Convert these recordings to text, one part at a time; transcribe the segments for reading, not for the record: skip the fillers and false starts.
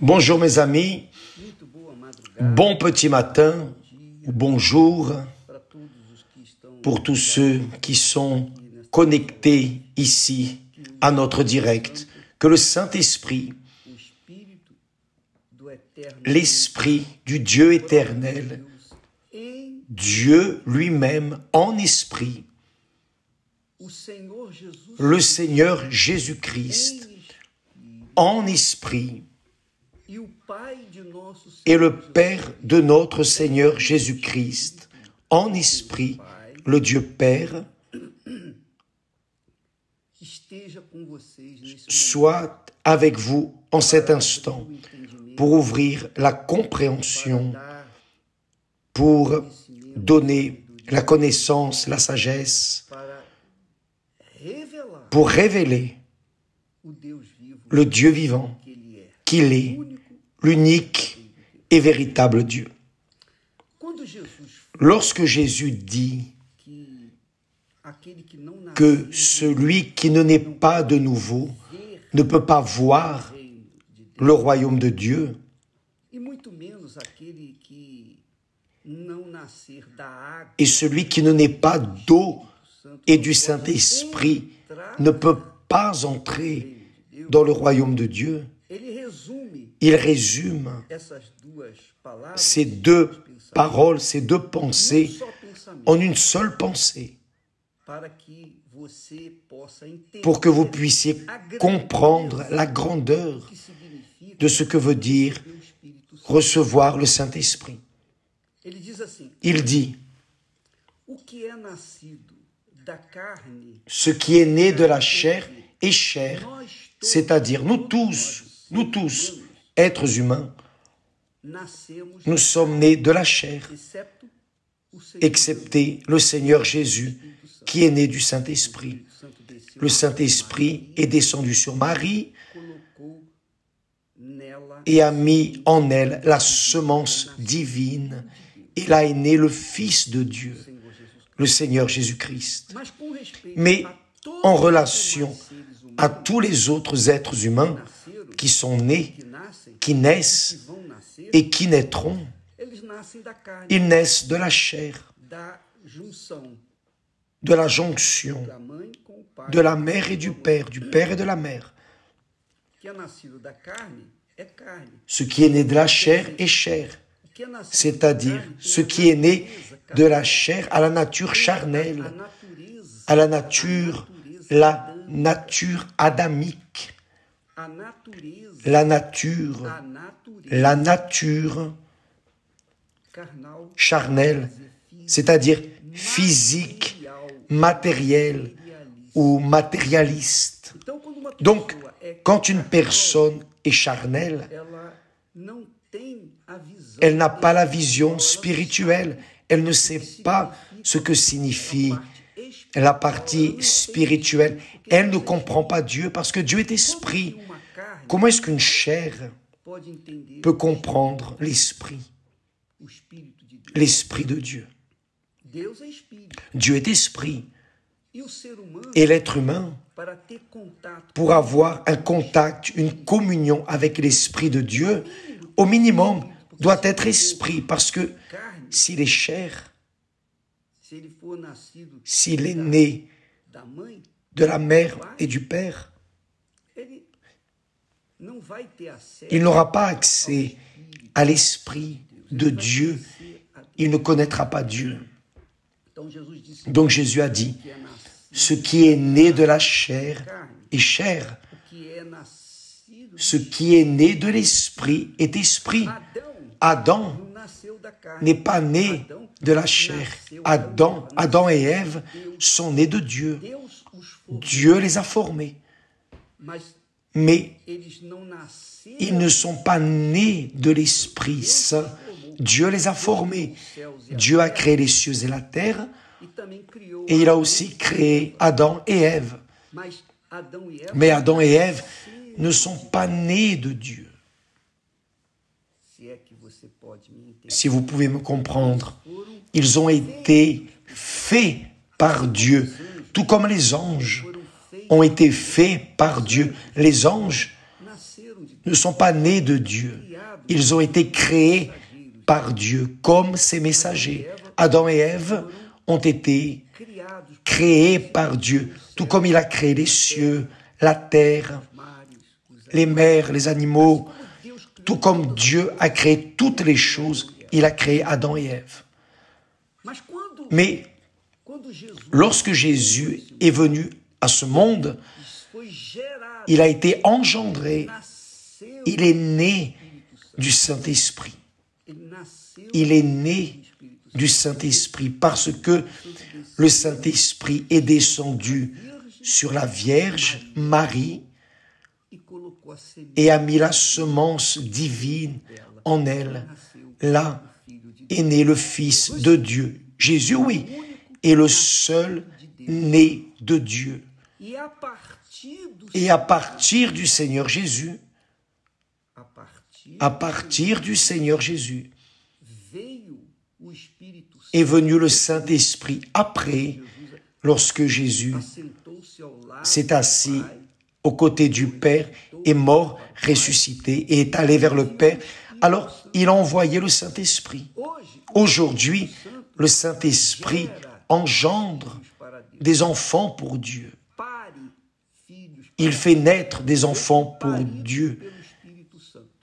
Bonjour mes amis, bon petit matin, bonjour pour tous ceux qui sont connectés ici à notre direct. Que le Saint-Esprit, l'Esprit du Dieu éternel, Dieu lui-même en esprit, le Seigneur Jésus-Christ en esprit, et le Père de notre Seigneur Jésus-Christ en esprit, le Dieu Père, soit avec vous en cet instant pour ouvrir la compréhension, pour donner la connaissance, la sagesse, pour révéler le Dieu vivant qu'il est, l'unique et véritable Dieu. Lorsque Jésus dit que celui qui ne naît pas de nouveau ne peut pas voir le royaume de Dieu, et celui qui ne naît pas d'eau et du Saint-Esprit ne peut pas entrer dans le royaume de Dieu, il résume ces deux paroles, ces deux pensées en une seule pensée, pour que vous puissiez comprendre la grandeur de ce que veut dire recevoir le Saint-Esprit. Il dit, ce qui est né de la chair est chair, c'est-à-dire nous tous, êtres humains, nous sommes nés de la chair, excepté le Seigneur Jésus, qui est né du Saint-Esprit. Le Saint-Esprit est descendu sur Marie et a mis en elle la semence divine. Et là est né le Fils de Dieu, le Seigneur Jésus-Christ. Mais en relation à tous les autres êtres humains qui sont nés, qui naissent et qui naîtront, ils naissent de la chair, de la jonction, de la mère et du père et de la mère. Ce qui est né de la chair est chair, c'est-à-dire ce qui est né de la chair à la nature charnelle, à la nature adamique, la nature charnelle, c'est-à-dire physique, matérielle ou matérialiste. Donc, quand une personne est charnelle, elle n'a pas la vision spirituelle, elle ne sait pas ce que signifie la partie spirituelle. Elle ne comprend pas Dieu parce que Dieu est esprit. Comment est-ce qu'une chair peut comprendre l'esprit de Dieu? Dieu est esprit. Et l'être humain, pour avoir un contact, une communion avec l'esprit de Dieu, au minimum, doit être esprit, parce que s'il est chair, s'il est né de la mère et du père, il n'aura pas accès à l'esprit de Dieu, il ne connaîtra pas Dieu. Donc Jésus a dit, ce qui est né de la chair est chair, ce qui est né de l'esprit est esprit. Adam n'est pas né de la chair. Adam et Ève sont nés de Dieu. Dieu les a formés. Mais ils ne sont pas nés de l'Esprit Saint. Dieu les a formés. Dieu a créé les cieux et la terre, et il a aussi créé Adam et Ève. Mais Adam et Ève ne sont pas nés de Dieu. Si vous pouvez me comprendre, ils ont été faits par Dieu, tout comme les anges ont été faits par Dieu. Les anges ne sont pas nés de Dieu. Ils ont été créés par Dieu comme ses messagers. Adam et Ève ont été créés par Dieu, tout comme il a créé les cieux, la terre, les mers, les animaux, tout comme Dieu a créé toutes les choses, il a créé Adam et Ève. Mais lorsque Jésus est venu à ce monde, il a été engendré, il est né du Saint-Esprit. Il est né du Saint-Esprit parce que le Saint-Esprit est descendu sur la Vierge Marie et a mis la semence divine en elle. Là est né le Fils de Dieu. Jésus, oui, est le seul né de Dieu. Et à partir du Seigneur Jésus, est venu le Saint-Esprit après, lorsque Jésus s'est assis aux côtés du Père, est mort, ressuscité et est allé vers le Père. Alors, il a envoyé le Saint-Esprit. Aujourd'hui, le Saint-Esprit engendre des enfants pour Dieu. Il fait naître des enfants pour Dieu.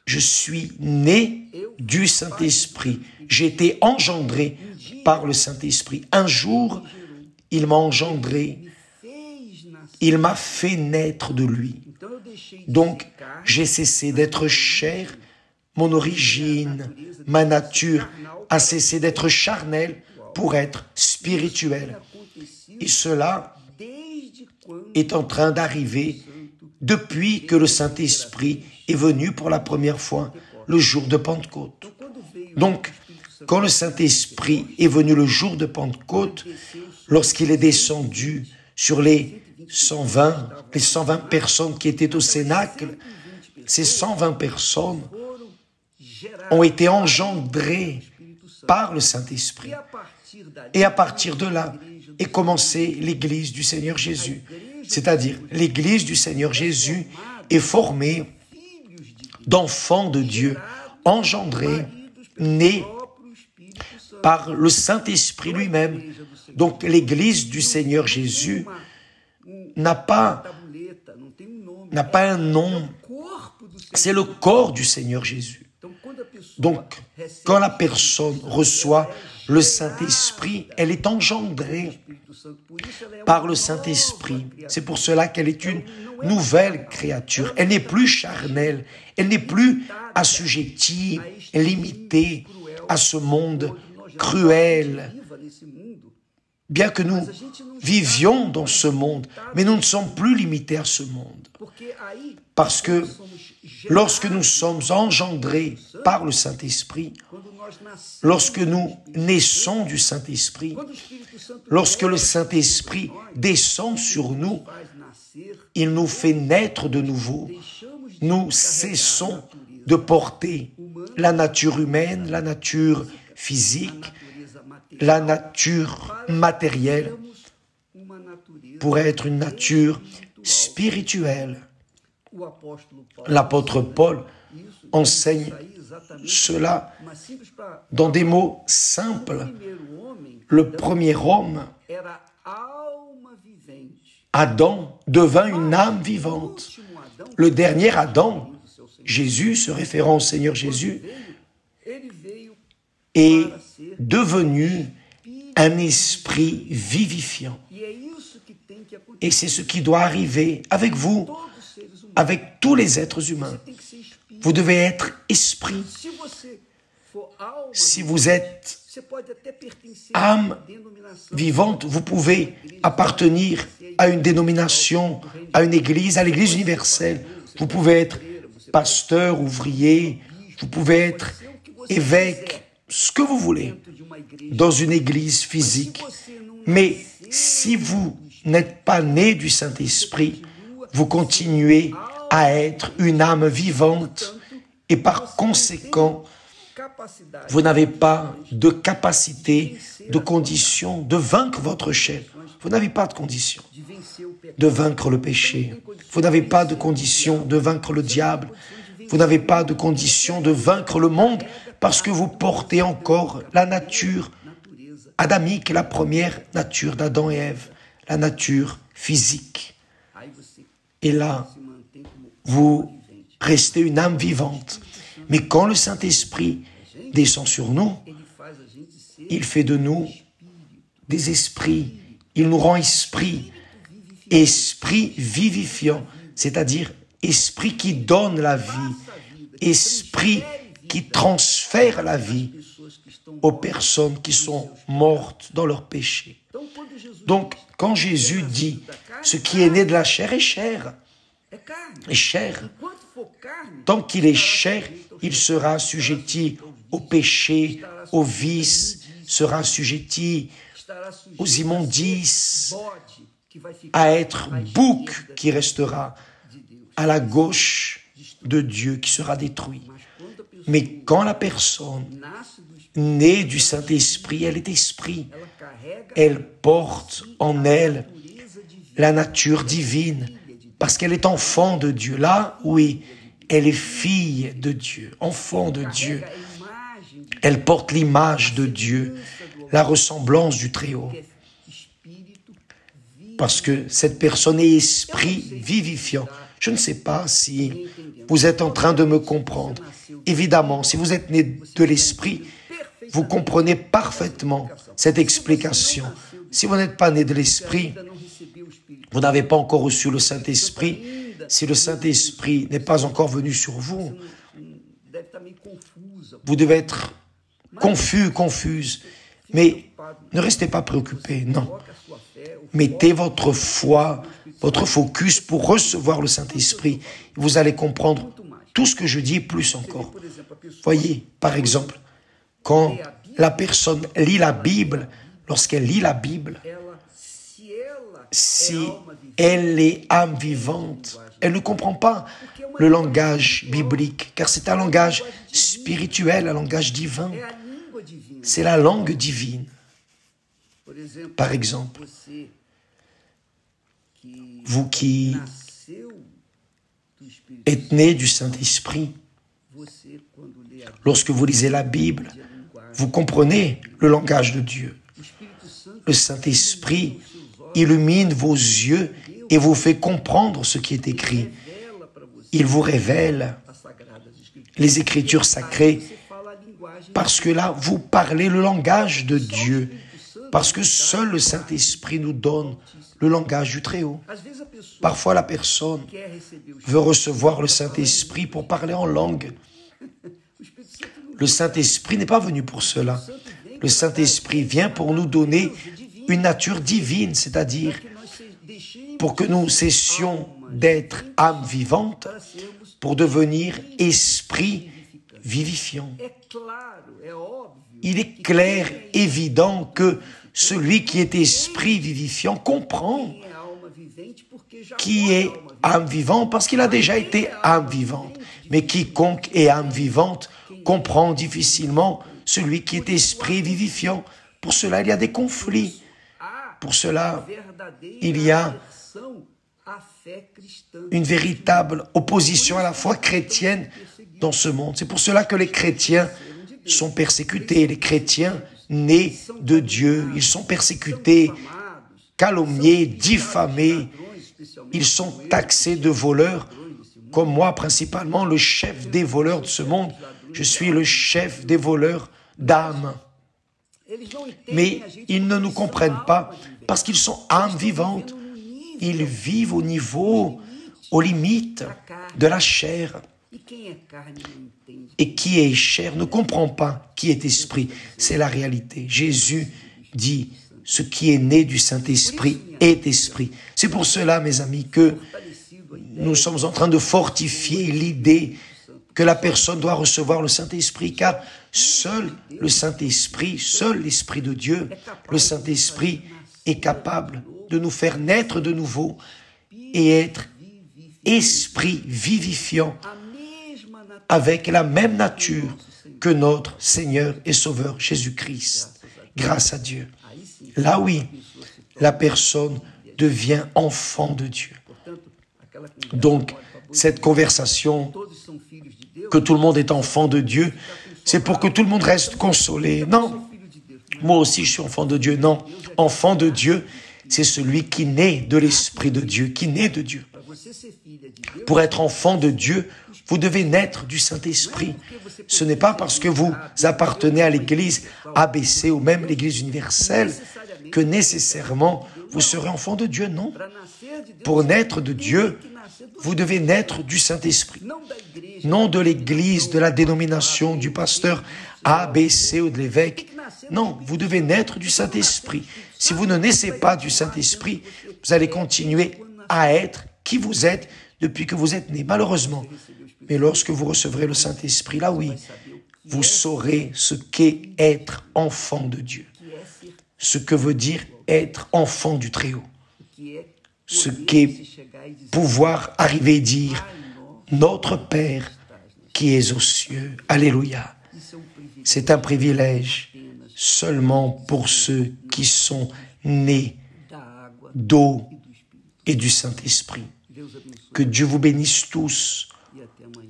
Je suis né du Saint-Esprit. J'ai été engendré par le Saint-Esprit. Un jour, il m'a engendré. Il m'a fait naître de lui. Donc, j'ai cessé d'être chair. Mon origine, ma nature a cessé d'être charnelle pour être spirituelle. Et cela est en train d'arriver depuis que le Saint-Esprit est venu pour la première fois le jour de Pentecôte. Donc, quand le Saint-Esprit est venu le jour de Pentecôte, lorsqu'il est descendu sur les 120 personnes qui étaient au Cénacle, ces 120 personnes ont été engendrées par le Saint-Esprit. Et à partir de là est commencée l'Église du Seigneur Jésus. C'est-à-dire, l'Église du Seigneur Jésus est formée d'enfants de Dieu, engendrés, nés par le Saint-Esprit lui-même. Donc, l'Église du Seigneur Jésus n'a pas un nom, c'est le corps du Seigneur Jésus. Donc, quand la personne reçoit le Saint-Esprit, elle est engendrée par le Saint-Esprit. C'est pour cela qu'elle est une nouvelle créature. Elle n'est plus charnelle, elle n'est plus assujettie, limitée à ce monde cruel. Bien que nous vivions dans ce monde, mais nous ne sommes plus limités à ce monde. Parce que lorsque nous sommes engendrés par le Saint-Esprit, lorsque nous naissons du Saint-Esprit, lorsque le Saint-Esprit descend sur nous, il nous fait naître de nouveau. Nous cessons de porter la nature humaine, la nature physique, la nature matérielle, pour être une nature spirituelle. L'apôtre Paul enseigne cela dans des mots simples. Le premier homme, Adam, devint une âme vivante. Le dernier Adam, Jésus, se référant au Seigneur Jésus, est devenu un esprit vivifiant. Et c'est ce qui doit arriver avec vous, avec tous les êtres humains. Vous devez être esprit. Si vous êtes âme vivante, vous pouvez appartenir à une dénomination, à une église, à l'église universelle. Vous pouvez être pasteur, ouvrier, vous pouvez être évêque, ce que vous voulez, dans une église physique. Mais si vous n'êtes pas né du Saint-Esprit, vous continuez à être une âme vivante et par conséquent, vous n'avez pas de capacité, de condition de vaincre votre chair. Vous n'avez pas de condition de vaincre le péché. Vous n'avez pas de condition de vaincre le diable. Vous n'avez pas de condition de vaincre le monde parce que vous portez encore la nature adamique, la première nature d'Adam et Ève, la nature physique. Et là, vous restez une âme vivante. Mais quand le Saint-Esprit descend sur nous, il fait de nous des esprits. Il nous rend esprit vivifiant, c'est-à-dire esprit qui donne la vie, esprit qui transfère la vie aux personnes qui sont mortes dans leur péché. Donc, quand Jésus dit « ce qui est né de la chair est chair », est chair. Tant qu'il est chair, il sera assujetti au péché, au vice, sera assujetti aux immondices, à être bouc qui restera à la gauche de Dieu, qui sera détruit. Mais quand la personne née du Saint-Esprit, elle est esprit, elle porte en elle la nature divine, parce qu'elle est enfant de Dieu. Là, oui, elle est fille de Dieu, enfant de Dieu. Elle porte l'image de Dieu, la ressemblance du Très-Haut. Parce que cette personne est esprit vivifiant. Je ne sais pas si vous êtes en train de me comprendre. Évidemment, si vous êtes né de l'esprit, vous comprenez parfaitement cette explication. Si vous n'êtes pas né de l'esprit, vous n'avez pas encore reçu le Saint-Esprit. Si le Saint-Esprit n'est pas encore venu sur vous, vous devez être confus, confuse. Mais ne restez pas préoccupés, non. Mettez votre foi, votre focus pour recevoir le Saint-Esprit. Vous allez comprendre tout ce que je dis et plus encore. Voyez, par exemple, quand la personne lit la Bible, lorsqu'elle lit la Bible, si elle est âme vivante, elle ne comprend pas le langage biblique, car c'est un langage spirituel, un langage divin. C'est la langue divine. Par exemple, vous qui êtes né du Saint-Esprit, lorsque vous lisez la Bible, vous comprenez le langage de Dieu. Le Saint-Esprit illumine vos yeux et vous fait comprendre ce qui est écrit. Il vous révèle les Écritures sacrées parce que là, vous parlez le langage de Dieu, parce que seul le Saint-Esprit nous donne le langage du Très-Haut. Parfois, la personne veut recevoir le Saint-Esprit pour parler en langue. Le Saint-Esprit n'est pas venu pour cela. Le Saint-Esprit vient pour nous donner une nature divine, c'est-à-dire pour que nous cessions d'être âme vivante pour devenir esprit vivifiant. Il est clair, évident que celui qui est esprit vivifiant comprend qui est âme vivante parce qu'il a déjà été âme vivante. Mais quiconque est âme vivante comprend difficilement celui qui est esprit vivifiant. Pour cela, il y a des conflits. Pour cela, il y a une véritable opposition à la foi chrétienne dans ce monde. C'est pour cela que les chrétiens sont persécutés. Les chrétiens nés de Dieu, ils sont persécutés, calomniés, diffamés. Ils sont taxés de voleurs, comme moi principalement, le chef des voleurs de ce monde. Je suis le chef des voleurs d'âmes. Mais ils ne nous comprennent pas parce qu'ils sont âmes vivantes. Ils vivent au niveau, aux limites de la chair. Et qui est chair ne comprend pas qui est esprit. C'est la réalité. Jésus dit, ce qui est né du Saint-Esprit est esprit. C'est pour cela, mes amis, que nous sommes en train de fortifier l'idée que la personne doit recevoir le Saint-Esprit, car seul le Saint-Esprit, seul l'Esprit de Dieu, le Saint-Esprit est capable de nous faire naître de nouveau et être esprit vivifiant avec la même nature que notre Seigneur et Sauveur Jésus-Christ. Grâce à Dieu. Là, oui, la personne devient enfant de Dieu. Donc, cette conversation que tout le monde est enfant de Dieu, c'est pour que tout le monde reste consolé. Non, moi aussi je suis enfant de Dieu. Non, enfant de Dieu, c'est celui qui naît de l'Esprit de Dieu, qui naît de Dieu. Pour être enfant de Dieu, vous devez naître du Saint-Esprit. Ce n'est pas parce que vous appartenez à l'église ABC ou même l'église universelle que nécessairement vous serez enfant de Dieu, non. Pour naître de Dieu, vous devez naître du Saint-Esprit. Non de l'église, de la dénomination, du pasteur ABC ou de l'évêque. Non, vous devez naître du Saint-Esprit. Si vous ne naissez pas du Saint-Esprit, vous allez continuer à être qui vous êtes depuis que vous êtes né, malheureusement. Mais lorsque vous recevrez le Saint-Esprit, là oui, vous saurez ce qu'est être enfant de Dieu. Ce que veut dire être enfant du Très-Haut. Ce qu'est pouvoir arriver et dire « Notre Père qui es aux cieux ». Alléluia. C'est un privilège seulement pour ceux qui sont nés d'eau et du Saint-Esprit. Que Dieu vous bénisse tous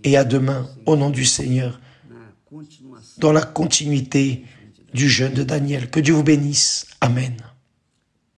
et à demain au nom du Seigneur dans la continuité du jeûne de Daniel. Que Dieu vous bénisse. Amen.